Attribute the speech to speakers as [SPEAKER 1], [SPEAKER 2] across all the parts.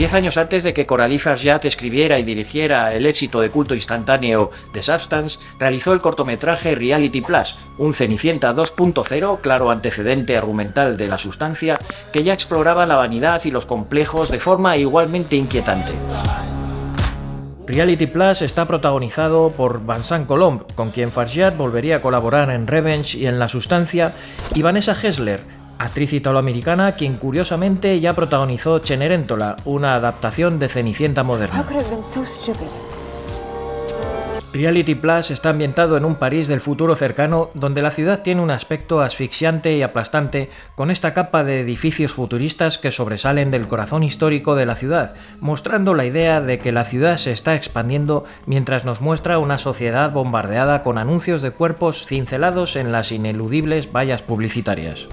[SPEAKER 1] 10 años antes de que Coralie Fargeat escribiera y dirigiera el éxito de culto instantáneo The Substance, realizó el cortometraje Reality Plus, un Cenicienta 2.0, claro antecedente argumental de La Sustancia, que ya exploraba la vanidad y los complejos de forma igualmente inquietante. Reality Plus está protagonizado por Vincent Colomb, con quien Fargeat volvería a colaborar en Revenge y en La Sustancia, y Vanessa Hessler, actriz italoamericana quien curiosamente ya protagonizó Cenerentola, una adaptación de Cenicienta moderna. Reality Plus está ambientado en un París del futuro cercano, donde la ciudad tiene un aspecto asfixiante y aplastante, con esta capa de edificios futuristas que sobresalen del corazón histórico de la ciudad, mostrando la idea de que la ciudad se está expandiendo mientras nos muestra una sociedad bombardeada con anuncios de cuerpos cincelados en las ineludibles vallas publicitarias.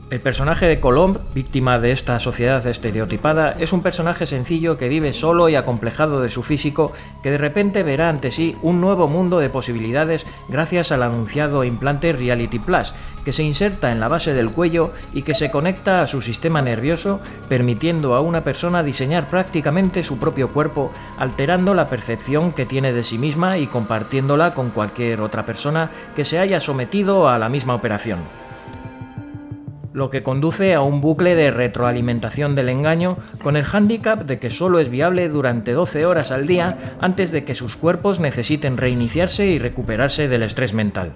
[SPEAKER 1] El personaje de Colomb, víctima de esta sociedad estereotipada, es un personaje sencillo que vive solo y acomplejado de su físico, que de repente verá ante sí un nuevo mundo de posibilidades gracias al anunciado implante Reality Plus, que se inserta en la base del cuello y que se conecta a su sistema nervioso, permitiendo a una persona diseñar prácticamente su propio cuerpo, alterando la percepción que tiene de sí misma y compartiéndola con cualquier otra persona que se haya sometido a la misma operación. Lo que conduce a un bucle de retroalimentación del engaño, con el hándicap de que solo es viable durante 12 horas al día antes de que sus cuerpos necesiten reiniciarse y recuperarse del estrés mental.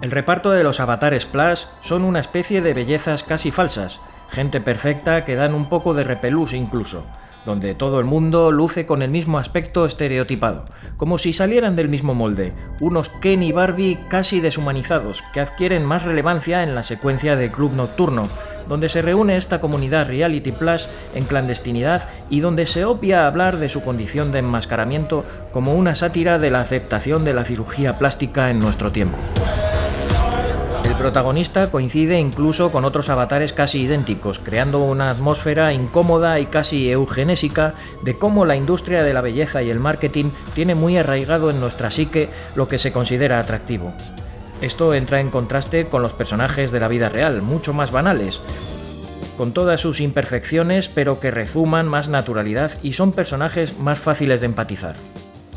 [SPEAKER 1] El reparto de los avatares Plus son una especie de bellezas casi falsas, gente perfecta que dan un poco de repelús incluso, donde todo el mundo luce con el mismo aspecto estereotipado, como si salieran del mismo molde, unos Ken y Barbie casi deshumanizados, que adquieren más relevancia en la secuencia de Club Nocturno, donde se reúne esta comunidad Reality Plus en clandestinidad y donde se obvia hablar de su condición de enmascaramiento como una sátira de la aceptación de la cirugía plástica en nuestro tiempo. El protagonista coincide incluso con otros avatares casi idénticos, creando una atmósfera incómoda y casi eugenésica de cómo la industria de la belleza y el marketing tiene muy arraigado en nuestra psique lo que se considera atractivo. Esto entra en contraste con los personajes de la vida real, mucho más banales, con todas sus imperfecciones, pero que rezuman más naturalidad y son personajes más fáciles de empatizar.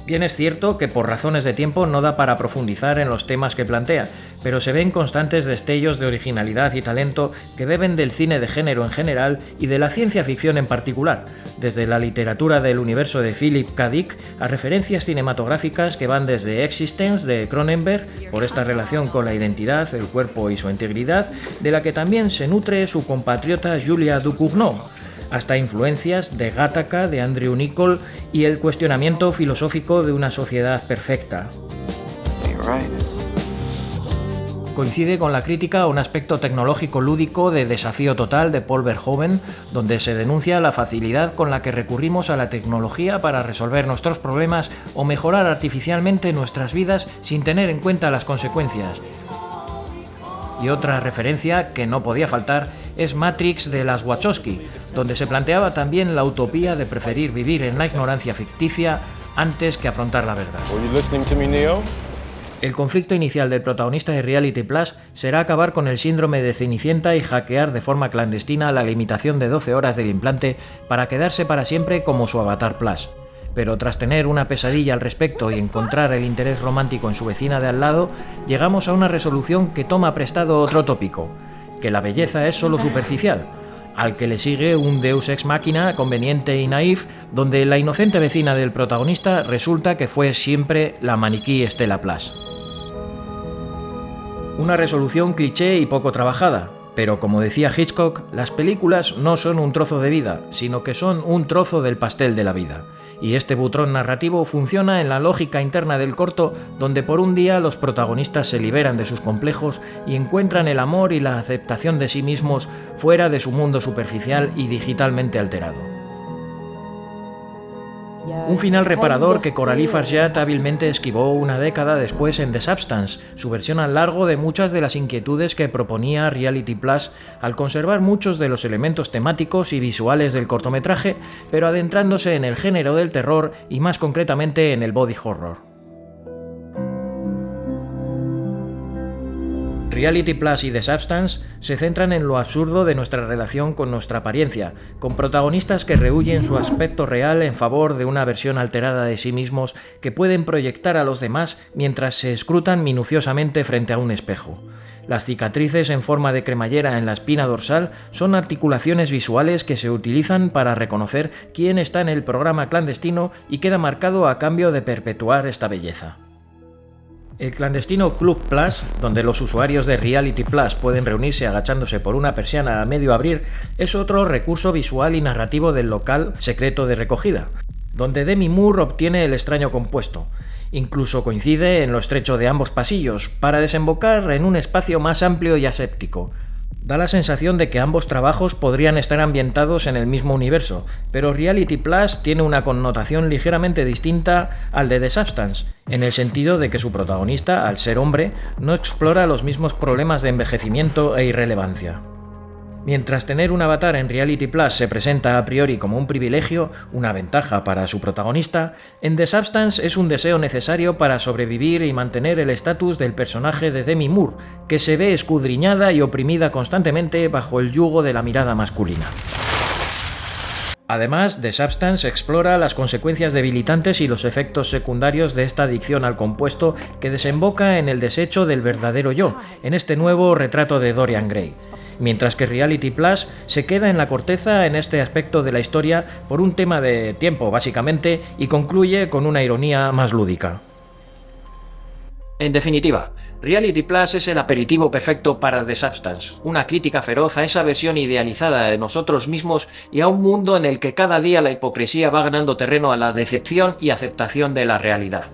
[SPEAKER 1] Bien es cierto que por razones de tiempo no da para profundizar en los temas que plantea, pero se ven constantes destellos de originalidad y talento que beben del cine de género en general y de la ciencia ficción en particular, desde la literatura del universo de Philip K. Dick a referencias cinematográficas que van desde Existence de Cronenberg, por esta relación con la identidad, el cuerpo y su integridad, de la que también se nutre su compatriota Julia Ducournau, hasta influencias de Gattaca, de Andrew Niccol y el cuestionamiento filosófico de una sociedad perfecta. Coincide con la crítica a un aspecto tecnológico lúdico de Desafío Total de Paul Verhoeven, donde se denuncia la facilidad con la que recurrimos a la tecnología para resolver nuestros problemas o mejorar artificialmente nuestras vidas sin tener en cuenta las consecuencias. Y otra referencia que no podía faltar es Matrix de las Wachowski, donde se planteaba también la utopía de preferir vivir en la ignorancia ficticia antes que afrontar la verdad. El conflicto inicial del protagonista de Reality Plus será acabar con el síndrome de Cenicienta y hackear de forma clandestina la limitación de 12 horas del implante para quedarse para siempre como su avatar Plus. Pero tras tener una pesadilla al respecto y encontrar el interés romántico en su vecina de al lado, llegamos a una resolución que toma prestado otro tópico, que la belleza es solo superficial, al que le sigue un deus ex machina conveniente y naif, donde la inocente vecina del protagonista resulta que fue siempre la maniquí Stella Plus. Una resolución cliché y poco trabajada, pero como decía Hitchcock, las películas no son un trozo de vida, sino que son un trozo del pastel de la vida. Y este butrón narrativo funciona en la lógica interna del corto, donde por un día los protagonistas se liberan de sus complejos y encuentran el amor y la aceptación de sí mismos fuera de su mundo superficial y digitalmente alterado. Un final reparador que Coralie Fargeat hábilmente esquivó una década después en The Substance, su versión al largo de muchas de las inquietudes que proponía Reality Plus, al conservar muchos de los elementos temáticos y visuales del cortometraje, pero adentrándose en el género del terror y más concretamente en el body horror. Reality Plus y The Substance se centran en lo absurdo de nuestra relación con nuestra apariencia, con protagonistas que rehúyen su aspecto real en favor de una versión alterada de sí mismos que pueden proyectar a los demás mientras se escrutan minuciosamente frente a un espejo. Las cicatrices en forma de cremallera en la espina dorsal son articulaciones visuales que se utilizan para reconocer quién está en el programa clandestino y queda marcado a cambio de perpetuar esta belleza. El clandestino Club Plus, donde los usuarios de Reality Plus pueden reunirse agachándose por una persiana a medio abrir, es otro recurso visual y narrativo del local secreto de recogida, donde Demi Moore obtiene el extraño compuesto. Incluso coincide en lo estrecho de ambos pasillos, para desembocar en un espacio más amplio y aséptico. Da la sensación de que ambos trabajos podrían estar ambientados en el mismo universo, pero Reality Plus tiene una connotación ligeramente distinta al de The Substance, en el sentido de que su protagonista, al ser hombre, no explora los mismos problemas de envejecimiento e irrelevancia. Mientras tener un avatar en Reality Plus se presenta a priori como un privilegio, una ventaja para su protagonista, en The Substance es un deseo necesario para sobrevivir y mantener el estatus del personaje de Demi Moore, que se ve escudriñada y oprimida constantemente bajo el yugo de la mirada masculina. Además, The Substance explora las consecuencias debilitantes y los efectos secundarios de esta adicción al compuesto que desemboca en el desecho del verdadero yo, en este nuevo retrato de Dorian Gray. Mientras que Reality Plus se queda en la corteza en este aspecto de la historia por un tema de tiempo, básicamente, y concluye con una ironía más lúdica. En definitiva, Reality Plus es el aperitivo perfecto para The Substance, una crítica feroz a esa versión idealizada de nosotros mismos y a un mundo en el que cada día la hipocresía va ganando terreno a la decepción y aceptación de la realidad.